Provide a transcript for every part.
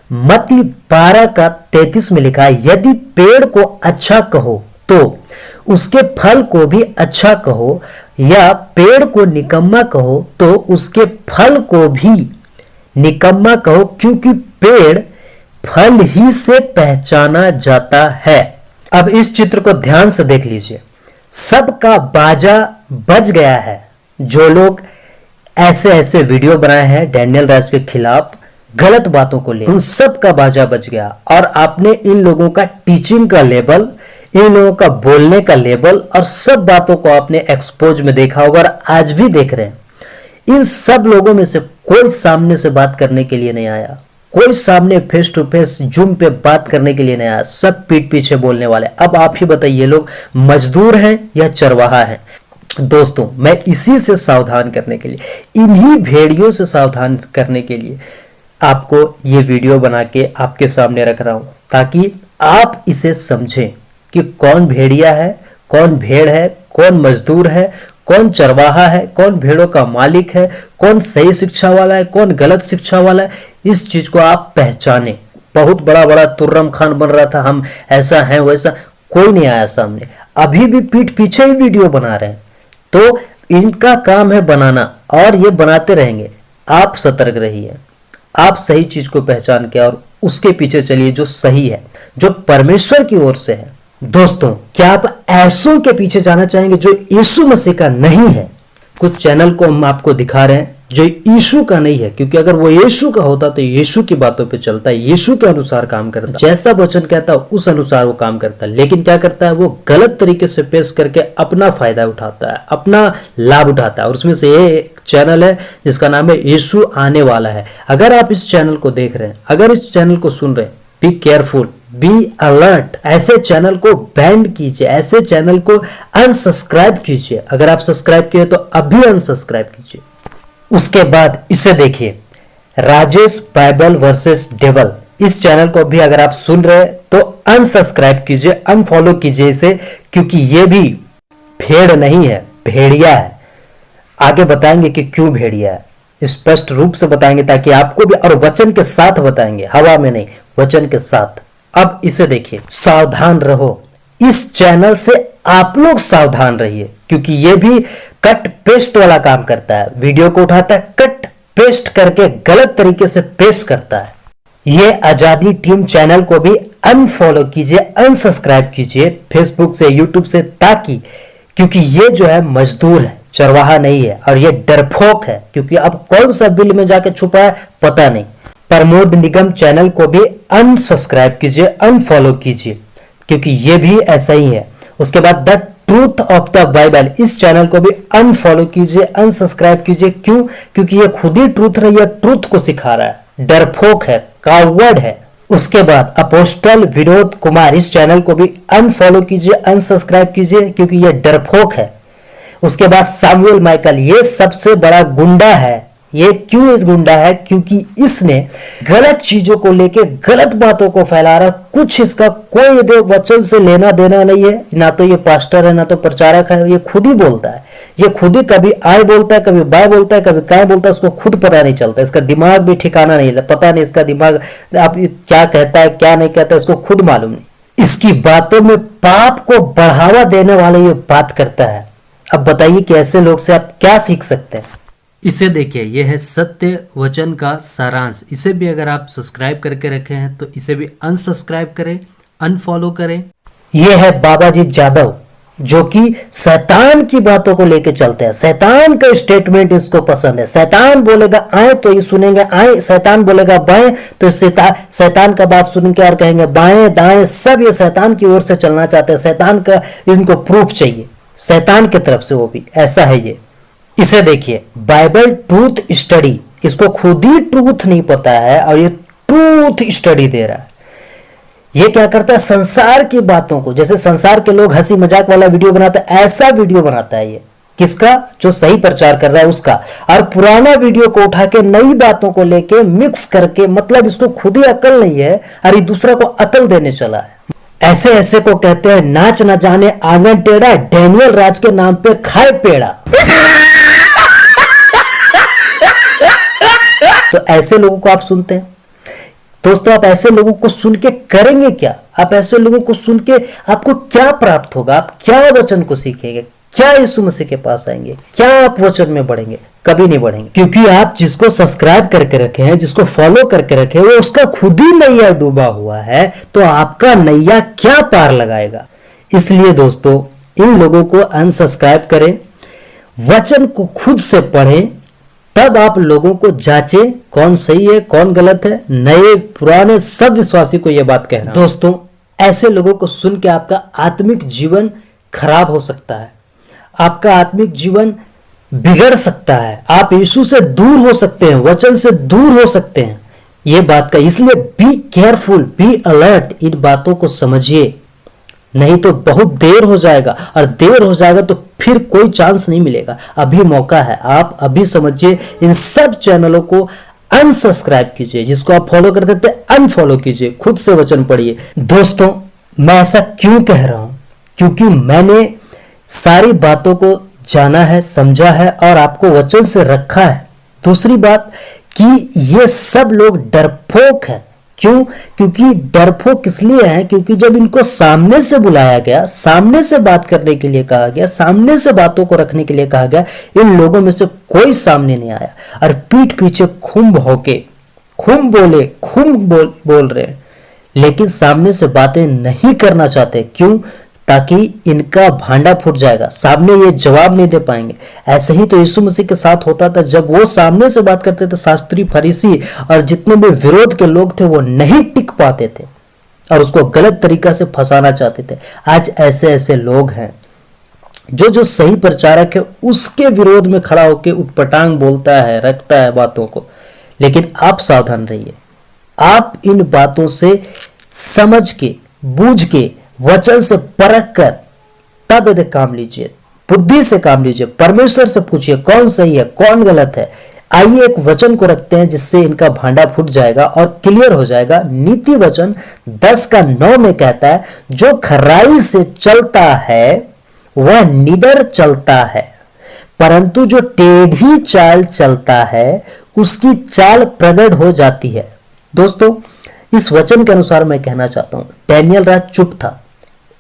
मत्ती 12 का 33 में लिखा है, यदि पेड़ को अच्छा कहो तो उसके फल को भी अच्छा कहो, या पेड़ को निकम्मा कहो तो उसके फल को भी निकम्मा कहो, क्योंकि पेड़ फल ही से पहचाना जाता है। अब इस चित्र को ध्यान से देख लीजिए। सबका बाजा बज गया है। जो लोग ऐसे ऐसे वीडियो बनाए हैं डैनियल राज के खिलाफ गलत बातों को ले, उन सब का बाजा बज गया। और आपने इन लोगों का टीचिंग का लेवल, इन लोगों का बोलने का लेवल और सब बातों को आपने एक्सपोज में देखा होगा और आज भी देख रहे हैं। इन सब लोगों में से कोई सामने से बात करने के लिए नहीं आया, कोई सामने फेस टू फेस जूम पे बात करने के लिए नहीं आया, सब पीठ पीछे बोलने वाले। अब आप ही बताइए, लोग मजदूर हैं या चरवाहा हैं? दोस्तों, मैं इसी से सावधान करने के लिए, इन्हीं भेड़ियों से सावधान करने के लिए आपको ये वीडियो बना के आपके सामने रख रहा हूं, ताकि आप इसे समझें कि कौन भेड़िया है, कौन भेड़ है, कौन मजदूर है, कौन चरवाहा है, कौन भेड़ों का मालिक है, कौन सही शिक्षा वाला है, कौन गलत शिक्षा वाला है। इस चीज को आप पहचाने। बहुत बड़ा बड़ा तुर्रम खान बन रहा था, हम ऐसा हैं वैसा, कोई नहीं आया सामने। अभी भी पीठ पीछे ही वीडियो बना रहे हैं। तो इनका काम है बनाना और ये बनाते रहेंगे। आप सतर्क रहिए, आप सही चीज को पहचान के और उसके पीछे चलिए जो सही है, जो परमेश्वर की ओर से है। दोस्तों, क्या आप ऐसों के पीछे जाना चाहेंगे जो यीशु मसीह का नहीं है? कुछ चैनल को हम आपको दिखा रहे हैं जो यीशु का नहीं है, क्योंकि अगर वो यीशु का होता तो यीशु की बातों पे चलता है, यीशु के अनुसार काम करता, जैसा वचन कहता है उस अनुसार वो काम करता है। लेकिन क्या करता है, वो गलत तरीके से पेश करके अपना फायदा उठाता है, अपना लाभ उठाता है। और उसमें से ये एक चैनल है जिसका नाम है यीशु आने वाला है। अगर आप इस चैनल को देख रहे हैं, अगर इस चैनल को सुन रहे हैं, बी केयरफुल, बी अलर्ट। ऐसे चैनल को बैंड कीजिए, ऐसे चैनल को अनसब्सक्राइब कीजिए। अगर आप सब्सक्राइब किए तो अभी अनसब्सक्राइब कीजिए। उसके बाद इसे देखिए, राजेश बाइबल वर्सेस डेवल। इस चैनल को भी अगर आप सुन रहे हैं तो अनसब्सक्राइब कीजिए, अनफॉलो कीजिए इसे, क्योंकि ये भी भेड़ नहीं है, भेड़िया है। आगे बताएंगे कि क्यों भेड़िया है, स्पष्ट रूप से बताएंगे ताकि आपको भी, और वचन के साथ बताएंगे, हवा में नहीं, वचन के साथ। अब इसे देखिए, सावधान रहो। इस चैनल से आप लोग सावधान रहिए, क्योंकि ये भी कट पेस्ट वाला काम करता है। वीडियो को उठाता है, कट पेस्ट करके गलत तरीके से पेस्ट करता है। ये आजादी टीम चैनल को भी अनफॉलो कीजिए, अनसब्सक्राइब कीजिए फेसबुक से, यूट्यूब से, ताकि, क्योंकि ये जो है मजदूर है, चरवाहा नहीं है, और ये डरपोक है। क्योंकि अब कौन सा बिल में जाके छुपा है पता नहीं। प्रमोद निगम चैनल को भी अनसब्सक्राइब कीजिए, अनफॉलो कीजिए, क्योंकि ये भी ऐसा ही है। उसके बाद the truth of the Bible, इस चैनल को भी अनफॉलो कीजिए, अनसब्सक्राइब कीजिए। क्यों? क्योंकि ये खुद ही ट्रूथ नहीं है, ट्रूथ को सिखा रहा है, डरपोक है, कावर्ड है। उसके बाद अपोस्टल विनोद कुमार, इस चैनल को भी अनफॉलो कीजिए, अनसब्सक्राइब कीजिए, क्योंकि ये डरपोक है। उसके बाद सामुएल माइकल, ये सबसे बड़ा गुंडा है। ये क्यों इस गुंडा है? क्योंकि इसने गलत चीजों को लेके गलत बातों को फैला रहा। कुछ इसका कोई वचन से लेना देना नहीं है, ना तो ये पास्टर है ना तो प्रचारक है। ये खुद ही बोलता है, ये खुद ही कभी आए बोलता है, कभी बाय बोलता है, कभी काय बोलता है, उसको खुद पता नहीं चलता। इसका दिमाग भी ठिकाना नहीं, पता नहीं इसका दिमाग आप क्या कहता है क्या नहीं कहता है, इसको खुद मालूम नहीं। इसकी बातों में पाप को बढ़ावा देने वाले ये बात करता है। अब बताइए कि ऐसे लोग से आप क्या सीख सकते हैं? इसे देखिए, यह है सत्य वचन का सारांश। इसे भी अगर आप सब्सक्राइब करके रखे हैं तो इसे भी अनसब्सक्राइब करें, अनफॉलो करें। यह है बाबाजी जादव, जो कि शैतान की बातों को लेके चलते हैं। शैतान का स्टेटमेंट इसको पसंद है। शैतान बोलेगा आए तो ये सुनेंगे आए, शैतान बोलेगा बाएं तो शैतान का बात सुनेंगे और कहेंगे बाएं दाएं। सब ये शैतान की ओर से चलना चाहते हैं। शैतान का इनको प्रूफ चाहिए, शैतान की तरफ से, वो भी ऐसा है ये। इसे देखिए, बाइबल ट्रूथ स्टडी, इसको खुद ही ट्रूथ नहीं पता है और ये ट्रूथ स्टडी दे रहा है। ये क्या करता है, संसार की बातों को, जैसे संसार के लोग हंसी मजाक वाला वीडियो बनाते हैं, ऐसा वीडियो बनाता है ये। किसका? जो सही प्रचार कर रहा है उसका। और पुराना वीडियो को उठा के नई बातों को लेके मिक्स करके, मतलब इसको खुद ही अकल नहीं है और ये दूसरा को अकल देने चला है। ऐसे ऐसे को कहते हैं नाच न जाने आंगन टेढ़ा, डैनियल राज के नाम पे खाए पेड़ा। तो ऐसे लोगों को आप सुनते हैं। दोस्तों आप ऐसे लोगों को सुन के करेंगे क्या? आप ऐसे लोगों को सुन के आपको क्या प्राप्त होगा? आप क्या वचन को सीखेंगे? क्या यीशु मसीह के पास आएंगे? क्या आप वचन में बढ़ेंगे? कभी नहीं बढ़ेंगे, क्योंकि आप जिसको सब्सक्राइब करके रखे हैं, जिसको फॉलो करके रखे हैं, वो उसका खुद ही नैया डूबा हुआ है, तो आपका नैया क्या पार लगाएगा? इसलिए दोस्तों इन लोगों को अनसब्सक्राइब करें, वचन को खुद से पढ़ें, तब आप लोगों को जांचें कौन सही है कौन गलत है। नए पुराने सब विश्वासी को यह बात कह रहा हूं। दोस्तों ऐसे लोगों को सुन के आपका आत्मिक जीवन खराब हो सकता है, आपका आत्मिक जीवन बिगड़ सकता है, आप यीशु से दूर हो सकते हैं, वचन से दूर हो सकते हैं। यह बात का इसलिए बी केयरफुल, बी अलर्ट, इन बातों को समझिए, नहीं तो बहुत देर हो जाएगा, और देर हो जाएगा तो फिर कोई चांस नहीं मिलेगा। अभी मौका है, आप अभी समझिए, इन सब चैनलों को अनसब्सक्राइब कीजिए, जिसको आप फॉलो करते थे अनफॉलो कीजिए, खुद से वचन पढ़िए। दोस्तों मैं ऐसा क्यों कह रहा हूं? क्योंकि मैंने सारी बातों को जाना है, समझा है और आपको वचन से रखा है। दूसरी बात कि ये सब लोग डरपोक हैं। क्यों? क्योंकि डरपोक इसलिए हैं क्योंकि जब इनको सामने से बुलाया गया, सामने से बात करने के लिए कहा गया, सामने से बातों को रखने के लिए कहा गया, इन लोगों में से कोई सामने नहीं आया और पीठ पीछे खुम होके खुम बोल रहे हैं, लेकिन सामने से बातें नहीं करना चाहते। क्यों? ताकि इनका भांडा फूट जाएगा, सामने ये जवाब नहीं दे पाएंगे। ऐसे ही तो यीशु मसीह के साथ होता था, जब वो सामने से बात करते थे, शास्त्री फरीसी और जितने भी विरोध के लोग थे वो नहीं टिक पाते थे और उसको गलत तरीका से फंसाना चाहते थे। आज ऐसे ऐसे लोग हैं जो सही प्रचारक है उसके विरोध में खड़ा होकर उटपटांग बोलता है, रखता है बातों को। लेकिन आप सावधान रहिए, आप इन बातों से समझ के बूझ के वचन से परख कर तब यदि काम लीजिए, बुद्धि से काम लीजिए, परमेश्वर से पूछिए कौन सही है कौन गलत है। आइए एक वचन को रखते हैं जिससे इनका भांडा फूट जाएगा और क्लियर हो जाएगा। नीति वचन 10:9 में कहता है, जो खराई से चलता है वह निडर चलता है, परंतु जो टेढ़ी चाल चलता है उसकी चाल प्रगट हो जाती है। दोस्तों इस वचन के अनुसार मैं कहना चाहता हूं, डैनियल राज चुप था।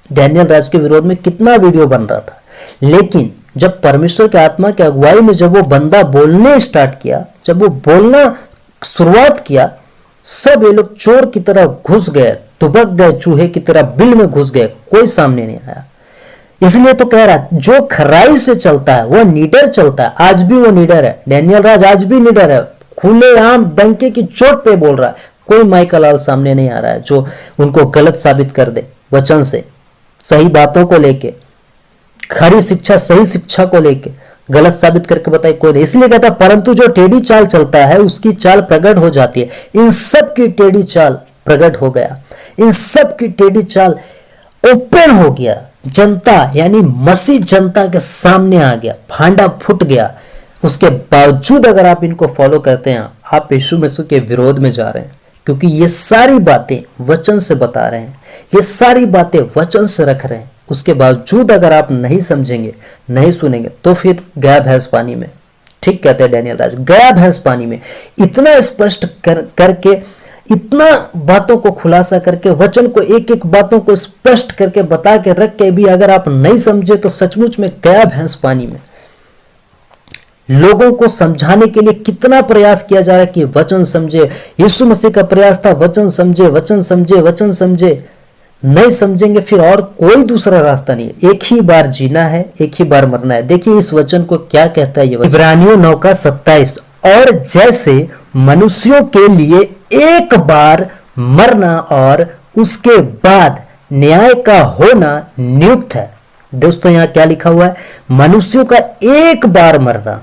डैनियल राज के विरोध में कितना वीडियो बन रहा था, लेकिन जब परमेश्वर के आत्मा की अगुवाई में जब वो बंदा बोलने स्टार्ट किया, जब वो बोलना शुरुआत किया, सब ये लोग चोर की तरह घुस गए, दुबक गए, चूहे की तरह बिल में घुस गए, कोई सामने नहीं आया। इसलिए तो कह रहा है, जो खराई से चलता है वह निडर चलता है। आज भी वो निडर है, डैनियल राज आज भी निडर है, खुलेआम डंके की चोट पे बोल रहा है। कोई माइकल लाल सामने नहीं आ रहा है जो उनको गलत साबित कर दे वचन से, सही बातों को लेके, खरी शिक्षा, सही शिक्षा को लेके गलत साबित करके बताए कोई नहीं। इसलिए कहता परंतु जो टेढ़ी चाल चलता है उसकी चाल प्रगट हो जाती है। इन सब की टेढ़ी चाल प्रगट हो गया, इन सब की टेढ़ी चाल ओपन हो गया। जनता यानी मसीह जनता के सामने आ गया, भांडा फूट गया। उसके बावजूद अगर आप इनको फॉलो करते हैं, आप यीशु मसीह के विरोध में जा रहे हैं, क्योंकि ये सारी बातें वचन से बता रहे हैं, ये सारी बातें वचन से रख रहे हैं। उसके बावजूद अगर आप नहीं समझेंगे, नहीं सुनेंगे, तो फिर गया भैंस पानी में। ठीक कहते हैं डैनियल राज, गया भैंस पानी में। इतना स्पष्ट करके, इतना बातों को खुलासा करके, वचन को एक एक बातों को स्पष्ट करके बता के रख के भी अगर आप नहीं समझे तो सचमुच में गया भैंस पानी में। लोगों को समझाने के लिए कितना प्रयास किया जा रहा है कि वचन समझे। यीशु मसीह का प्रयास था, वचन समझे, वचन समझे, वचन समझे। नहीं समझेंगे फिर और कोई दूसरा रास्ता नहीं है। एक ही बार जीना है, एक ही बार मरना है। देखिए इस वचन को क्या कहता है ये वचन, इब्रानियों 9:27, और जैसे मनुष्यों के लिए एक बार मरना और उसके बाद न्याय का होना नियुक्त है। दोस्तों यहाँ क्या लिखा हुआ है, मनुष्यों का एक बार मरना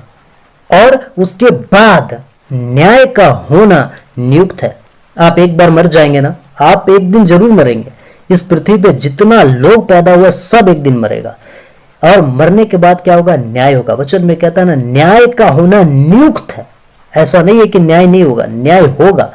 और उसके बाद न्याय का होना नियुक्त है। आप एक बार मर जाएंगे ना, आप एक दिन जरूर मरेंगे। इस पृथ्वी पे जितना लोग पैदा हुआ सब एक दिन मरेगा, और मरने के बाद क्या होगा, न्याय होगा। वचन में कहता है ना, न्याय का होना नियुक्त है। ऐसा नहीं है कि न्याय नहीं होगा, न्याय होगा।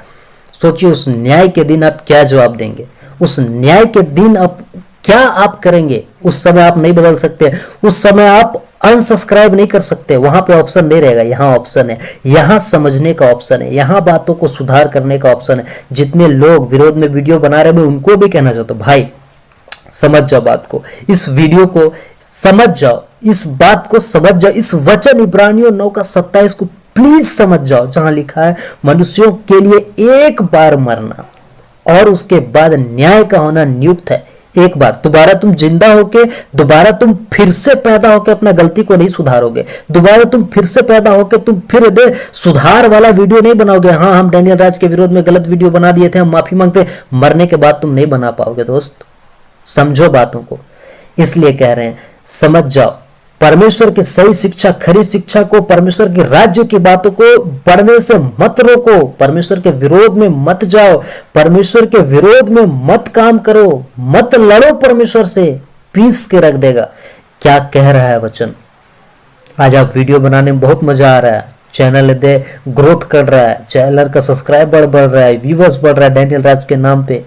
सोचिए उस न्याय के दिन आप क्या जवाब देंगे, उस न्याय के दिन आप क्या आप करेंगे। उस समय आप नहीं बदल सकते, उस समय आप अनसब्सक्राइब नहीं कर सकते, वहां पे ऑप्शन नहीं रहेगा, यहाँ ऑप्शन है, यहाँ समझने का ऑप्शन है, यहाँ बातों को सुधार करने का ऑप्शन है। जितने लोग विरोध में वीडियो बना रहे हैं, मैं उनको भी कहना चाहता हूँ, भाई समझ जाओ बात को, इस वीडियो को समझ जाओ, इस बात को समझ जाओ, इस वचन इब्रानियों 9:27 को प्लीज समझ जाओ, जहां लिखा है मनुष्यों के लिए एक बार मरना और उसके बाद न्याय का होना नियुक्त है। एक बार दोबारा तुम जिंदा होके दोबारा तुम फिर से पैदा होके अपना गलती को नहीं सुधारोगे, दोबारा तुम फिर से पैदा होके तुम फिर दे सुधार वाला वीडियो नहीं बनाओगे। हाँ, हम डैनियल राज के विरोध में गलत वीडियो बना दिए थे, हम माफी मांगते, मरने के बाद तुम नहीं बना पाओगे दोस्त। समझो बातों को, इसलिए कह रहे हैं समझ जाओ। परमेश्वर की सही शिक्षा, खरी शिक्षा को, परमेश्वर के राज्य की बातों को पढ़ने से मत रोको, परमेश्वर के विरोध में मत जाओ, परमेश्वर के विरोध में मत काम करो, मत लड़ो परमेश्वर से, पीस के रख देगा। क्या कह रहा है वचन? आज आप वीडियो बनाने में बहुत मजा आ रहा है, चैनल दे ग्रोथ कर रहा है, चैनल का सब्सक्राइबर बढ़ रहा है, व्यूवर्स बढ़ रहा है डैनियल राज के नाम पे,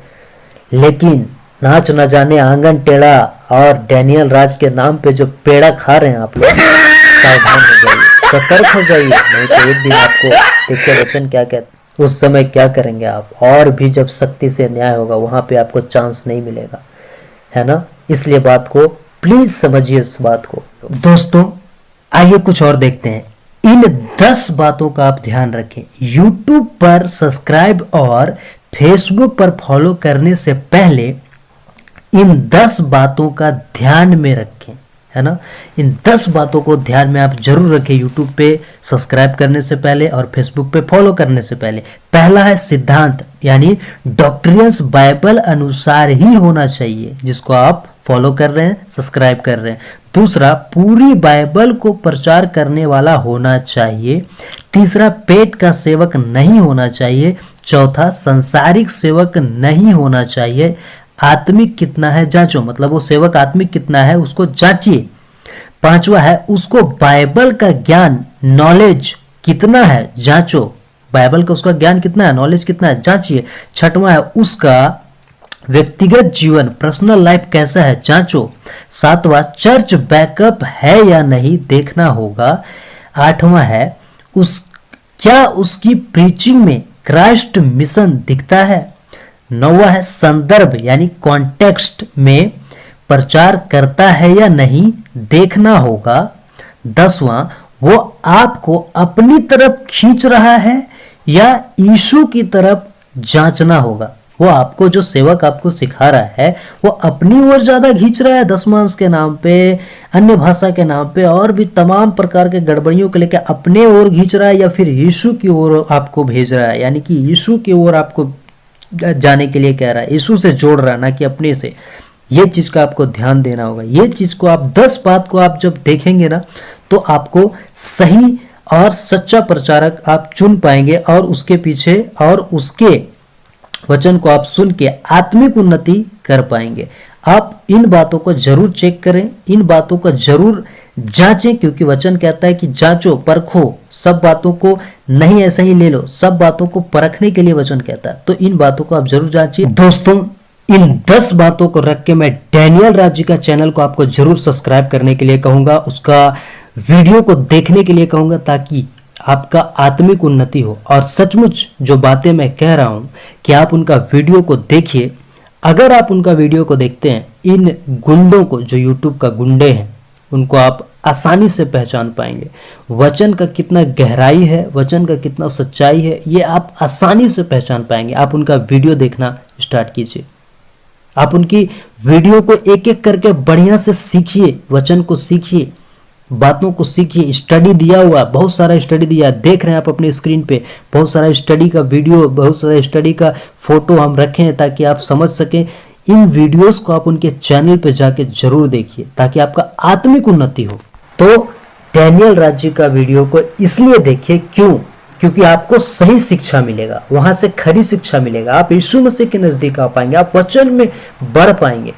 लेकिन नाच न जाने आंगन टेढ़ा और डैनियल राज के नाम पे जो पेड़ा खा रहे हैं आप लोग, सावधान हो जाइए, सतर्क हो जाइए, नहीं तो एक दिन आपको देखिए वचन क्या कहते, उस समय क्या करेंगे आप, और भी जब सख्ती से न्याय होगा वहां पे आपको चांस नहीं मिलेगा, है ना। इसलिए बात को प्लीज समझिए इस बात को। दोस्तों आइए कुछ और देखते हैं। इन 10 बातों का आप ध्यान रखें। यूट्यूब पर सब्सक्राइब और फेसबुक पर फॉलो करने से पहले इन 10 बातों का ध्यान में रखें, है ना। इन 10 बातों को ध्यान में आप जरूर रखें यूट्यूब पे सब्सक्राइब करने से पहले और फेसबुक पे फॉलो करने से पहले। पहला है सिद्धांत, यानी डॉक्ट्रियंस बाइबल अनुसार ही होना चाहिए, जिसको आप फॉलो कर रहे हैं, सब्सक्राइब कर रहे हैं। दूसरा, पूरी बाइबल को प्रचार करने वाला होना चाहिए। तीसरा, पेट का सेवक नहीं होना चाहिए। चौथा, संसारिक सेवक नहीं होना चाहिए। आत्मिक कितना है जांचो, मतलब वो सेवक आत्मिक कितना है उसको जांचिए। पांचवा है, उसको बाइबल का ज्ञान, नॉलेज कितना है जांचो, बाइबल का उसका ज्ञान कितना है, नॉलेज कितना है जांचिए। छठवां है, उसका व्यक्तिगत जीवन, पर्सनल लाइफ कैसा है जांचो। सातवां, चर्च बैकअप है या नहीं देखना होगा। आठवां है, क्या उसकी प्रीचिंग में क्राइस्ट मिशन दिखता है। नौवां है, संदर्भ यानी कॉन्टेक्स्ट में प्रचार करता है या नहीं देखना होगा। 10वां, वो आपको अपनी तरफ खींच रहा है या यीशु की तरफ जांचना होगा। वो आपको जो सेवक आपको सिखा रहा है वो अपनी ओर ज्यादा खींच रहा है, दशमांश के नाम पे, अन्य भाषा के नाम पे और भी तमाम प्रकार के गड़बड़ियों को लेकर अपने ओर खींच रहा है, या फिर यीशु की ओर आपको भेज रहा है, यानी कि यीशु की ओर आपको जाने के लिए कह रहा है, यीशु से जोड़ रहा है, ना कि अपने से। ये चीज का आपको ध्यान देना होगा। ये चीज को आप 10 बात को आप जब देखेंगे ना, तो आपको सही और सच्चा प्रचारक आप चुन पाएंगे और उसके पीछे और उसके वचन को आप सुन के आत्मिक उन्नति कर पाएंगे। आप इन बातों को जरूर चेक करें, इन बातों को जरूर जांचें, क्योंकि वचन कहता है कि जांचो परखो, सब बातों को नहीं ऐसा ही ले लो, सब बातों को परखने के लिए वचन कहता है। तो इन बातों को आप जरूर जांचिए। दोस्तों इन 10 बातों को रख के मैं डैनियल राज जी का चैनल को आपको जरूर सब्सक्राइब करने के लिए कहूंगा, उसका वीडियो को देखने के लिए कहूंगा, ताकि आपका आत्मिक उन्नति हो। और सचमुच जो बातें मैं कह रहा हूं कि आप उनका वीडियो को देखिए। अगर आप उनका वीडियो को देखते हैं, इन गुंडों को, जो यूट्यूब का गुंडे हैं, उनको आप आसानी से पहचान पाएंगे। वचन का कितना गहराई है, वचन का कितना सच्चाई है, ये आप आसानी से पहचान पाएंगे। आप उनका वीडियो देखना स्टार्ट कीजिए, आप उनकी वीडियो को एक एक करके बढ़िया से सीखिए, वचन को सीखिए, बातों को सीखिए। स्टडी दिया हुआ, बहुत सारा स्टडी दिया, देख रहे हैं आप अपने स्क्रीन पे, बहुत सारा स्टडी का वीडियो, बहुत सारा स्टडी का फोटो हम रखे हैं ताकि आप समझ सकें। इन वीडियोस को आप उनके चैनल पे जाके जरूर देखिए ताकि आपका आत्मिक उन्नति हो। तो डैनियल राज जी का वीडियो को इसलिए देखिए, क्योंकि आपको सही शिक्षा मिलेगा, वहां से खरी शिक्षा मिलेगा, आप यीशु मसीह के नजदीक आ पाएंगे, आप वचन में बढ़ पाएंगे।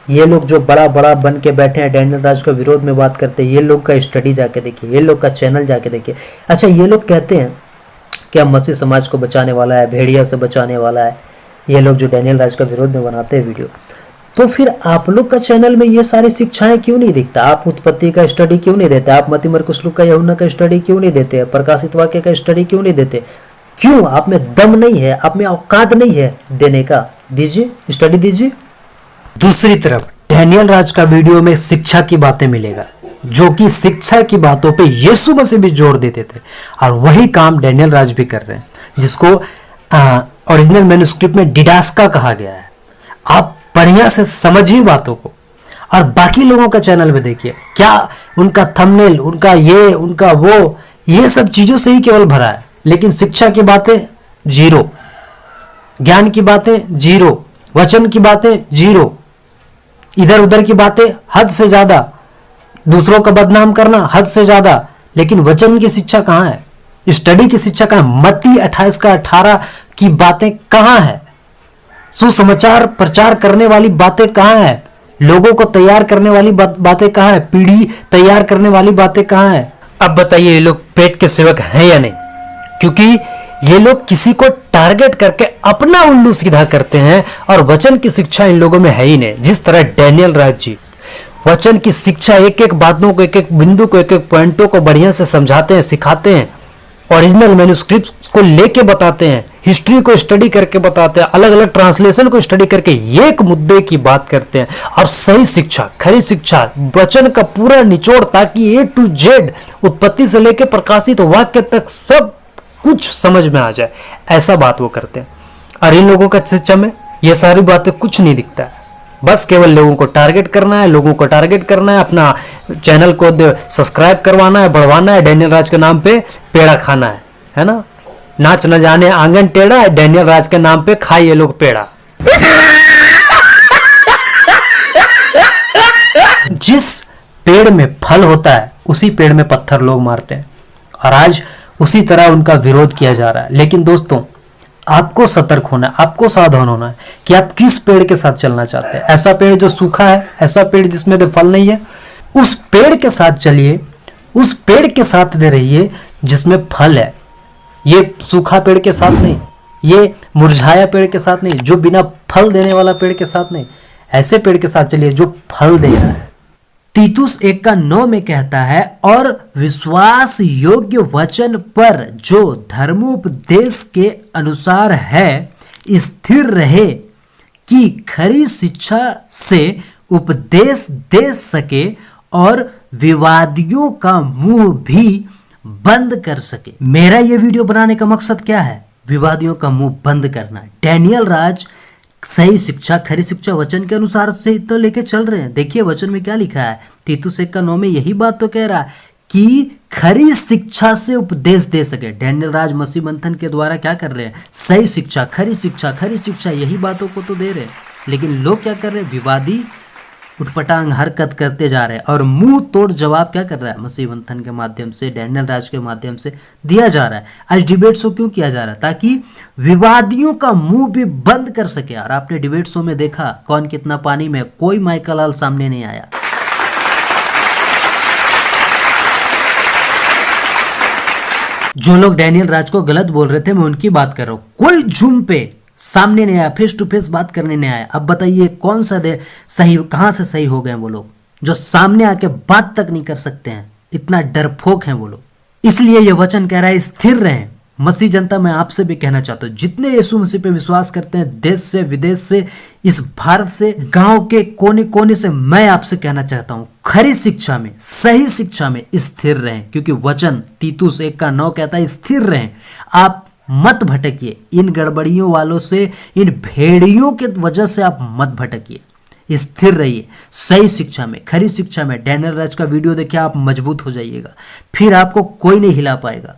ये लोग जो बड़ा बड़ा बन के बैठे हैं, डैनियल राज का विरोध में बात करते हैं, ये लोग का स्टडी जाके देखिए, ये लोग का चैनल जाके देखिए। अच्छा, ये लोग कहते हैं कि हम मसीह समाज को बचाने वाला है, भेड़िया से बचाने वाला है, ये लोग जो डैनियल राज का विरोध में बनाते हैं वीडियो। तो फिर आप लोग का चैनल में ये सारी शिक्षाएं क्यों नहीं दिखता? आप उत्पत्ति का स्टडी क्यों नहीं देते? आप मती मरकुस लूका यूहन्ना का स्टडी क्यों नहीं देते? प्रकाशित वाक्य का स्टडी क्यों नहीं देते? क्यों? आप में दम नहीं है, आप में औकात नहीं है देने का? दीजिए, स्टडी दीजिए। दूसरी तरफ डैनियल राज का वीडियो में शिक्षा की बातें मिलेगा, जो कि शिक्षा की बातों पे यीशु मसीह भी जोर देते थे, और वही काम डैनियल राज भी कर रहे हैं, जिसको ओरिजिनल मैन्युस्क्रिप्ट में डिडास्का कहा गया है। आप बढ़िया से समझिए बातों को, और बाकी लोगों का चैनल में देखिए क्या उनका थंबनेल, उनका ये, उनका वो, ये सब चीजों से ही केवल भरा है, लेकिन शिक्षा की बातें जीरो, ज्ञान की बातें जीरो, वचन की बातें जीरो, इधर उधर की बातें हद से ज्यादा, दूसरों का बदनाम करना हद से ज्यादा, लेकिन वचन की शिक्षा कहां है? स्टडी की शिक्षा कहां है? मत्ती 28 का 18 की बातें कहां है? सुसमाचार प्रचार करने वाली बातें कहां है? लोगों को तैयार करने वाली बातें कहां है? पीढ़ी तैयार करने वाली बातें कहां है? अब बताइए, ये लोग पेट के सेवक हैं या नहीं? क्योंकि ये लोग किसी को टारगेट करके अपना उल्लू सीधा करते हैं, और वचन की शिक्षा इन लोगों में है ही नहीं। जिस तरह डैनियल राज जी वचन की शिक्षा, एक एक बातों को, एक एक बिंदु को, एक एक पॉइंटों को बढ़िया से समझाते हैं, सिखाते हैं, ओरिजिनल मैन्युस्क्रिप्ट को लेके बताते हैं, हिस्ट्री को स्टडी करके बताते हैं, अलग अलग ट्रांसलेशन को स्टडी करके एक मुद्दे की बात करते हैं, और सही शिक्षा, खरी शिक्षा, वचन का पूरा निचोड़, ताकि A to Z, उत्पत्ति से लेके प्रकाशित वाक्य तक सब कुछ समझ में आ जाए, ऐसा बात वो करते हैं। और इन लोगों का शिक्षा में ये सारी बातें कुछ नहीं दिखता है, बस केवल लोगों को टारगेट करना है, लोगों को टारगेट करना है, अपना चैनल को सब्सक्राइब करवाना है, बढ़वाना है, डैनियल राज के नाम पे पेड़ा खाना है ना? नाच न जाने आंगन टेढ़ा, डैनियल राज के नाम पे खाए ये लोग पेड़ा। जिस पेड़ में फल होता है उसी पेड़ में पत्थर लोग मारते हैं, और आज उसी तरह उनका विरोध किया जा रहा है। लेकिन दोस्तों, आपको सतर्क होना है, आपको सावधान होना है कि आप किस पेड़ के साथ चलना चाहते हैं। ऐसा पेड़ जो सूखा है, ऐसा पेड़ जिसमें तो फल नहीं है, उस पेड़ के साथ चलिए, उस पेड़ के साथ दे रहिए जिसमें फल है। ये सूखा पेड़ के साथ नहीं, ये मुरझाया पेड़ के साथ नहीं, जो बिना फल देने वाला पेड़ के साथ नहीं, ऐसे पेड़ के साथ चलिए जो फल दे रहा है। तीतुस 1:9 में कहता है, और विश्वास योग्य वचन पर जो धर्मोपदेश के अनुसार है स्थिर रहे, कि खरी शिक्षा से उपदेश दे सके और विवादियों का मुंह भी बंद कर सके। मेरा यह वीडियो बनाने का मकसद क्या है? विवादियों का मुंह बंद करना। डैनियल राज सही शिक्षा, खरी शिक्षा वचन के अनुसार से तो लेके चल रहे हैं। देखिए वचन में क्या लिखा है, तीतुस 1:9 में यही बात तो कह रहा है कि खरी शिक्षा से उपदेश दे सके। डैनियल राज मसीह मंथन के द्वारा क्या कर रहे हैं? सही शिक्षा, खरी शिक्षा, यही बातों को तो दे रहे हैं। लेकिन लोग क्या कर रहे हैं? विवादी उठपटांग हरकत करते जा रहे हैं, और मुंह तोड़ जवाब क्या कर रहा है? मसीह मंथन के माध्यम से, डैनियल राज के माध्यम से दिया जा रहा है। आज डिबेट शो क्यों किया जा रहा है? ताकि विवादियों का मुंह भी बंद कर सके। और आपने डिबेट शो में देखा कौन कितना पानी में, कोई माइकल लाल सामने नहीं आया। जो लोग डैनियल राज को गलत बोल रहे थे, मैं उनकी बात कर रहा हूं। कोई जूम पे सामने नहीं आया, फेस टू फेस बात करने नहीं आया। अब बताइए कौन सा सही, कहां से सही हो गए वो लोग जो सामने आके बात तक नहीं कर सकते हैं? इतना डरपोक हैं वो लोग। इसलिए ये वचन कह रहा है स्थिर रहें। मसीह जनता, मैं आपसे भी कहना चाहता हूं, जितने यीशु मसीह पे विश्वास करते हैं, देश से, विदेश से, इस भारत से, गांव के कोने कोने से, मैं आपसे कहना चाहता हूं, खरी शिक्षा में, सही शिक्षा में स्थिर रहें। क्योंकि वचन तीतुस 1:9 कहता है स्थिर रहें। आप मत भटकिए इन गड़बड़ियों वालों से, इन भेड़ियों के वजह से आप मत भटकिए, स्थिर रहिए सही शिक्षा में, खरी शिक्षा में। डैनियल राज का वीडियो देखिए, आप मजबूत हो जाइएगा, फिर आपको कोई नहीं हिला पाएगा।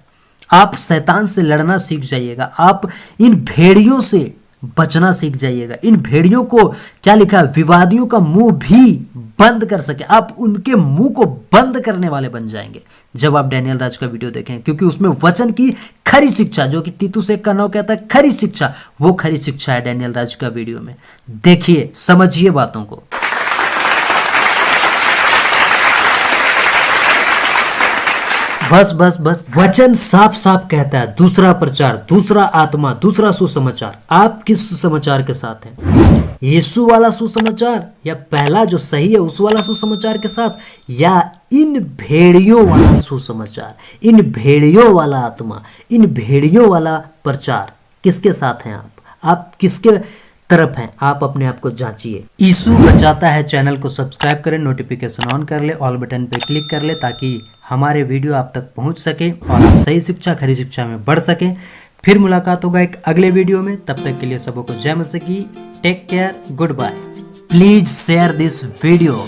आप शैतान से लड़ना सीख जाइएगा, आप इन भेड़ियों से बचना सीख जाइएगा। इन भेड़ियों को क्या लिखा है? विवादियों का मुंह भी बंद कर सके। आप उनके मुंह को बंद करने वाले बन जाएंगे जब आप डैनियल राज का वीडियो देखें, क्योंकि उसमें वचन की खरी शिक्षा, जो कि तीतुस 1:9 कहता है खरी शिक्षा, वो खरी शिक्षा है डैनियल राज का वीडियो में। देखिए, समझिए बातों को। बस बस बस, वचन साफ साफ कहता है, दूसरा प्रचार, दूसरा आत्मा, दूसरा सुसमाचार। आप किस सुसमाचार के साथ हैं? यीशु वाला सुसमाचार या पहला जो सही है उस वाला सुसमाचार के साथ, या इन भेड़ियों वाला सुसमाचार, इन भेड़ियों वाला आत्मा, इन भेड़ियों वाला प्रचार, किसके साथ हैं आप किसके तरफ हैं? आप अपने आप को जांचिए। यीशु बचाता है चैनल को सब्सक्राइब करें, नोटिफिकेशन ऑन कर ले, ऑल बटन पे क्लिक कर ले, ताकि हमारे वीडियो आप तक पहुंच सके और आप सही शिक्षा खरी शिक्षा में बढ़ सकें। फिर मुलाकात होगा एक अगले वीडियो में, तब तक के लिए सबको जय मसीह की। Take care, good bye. Please share this video.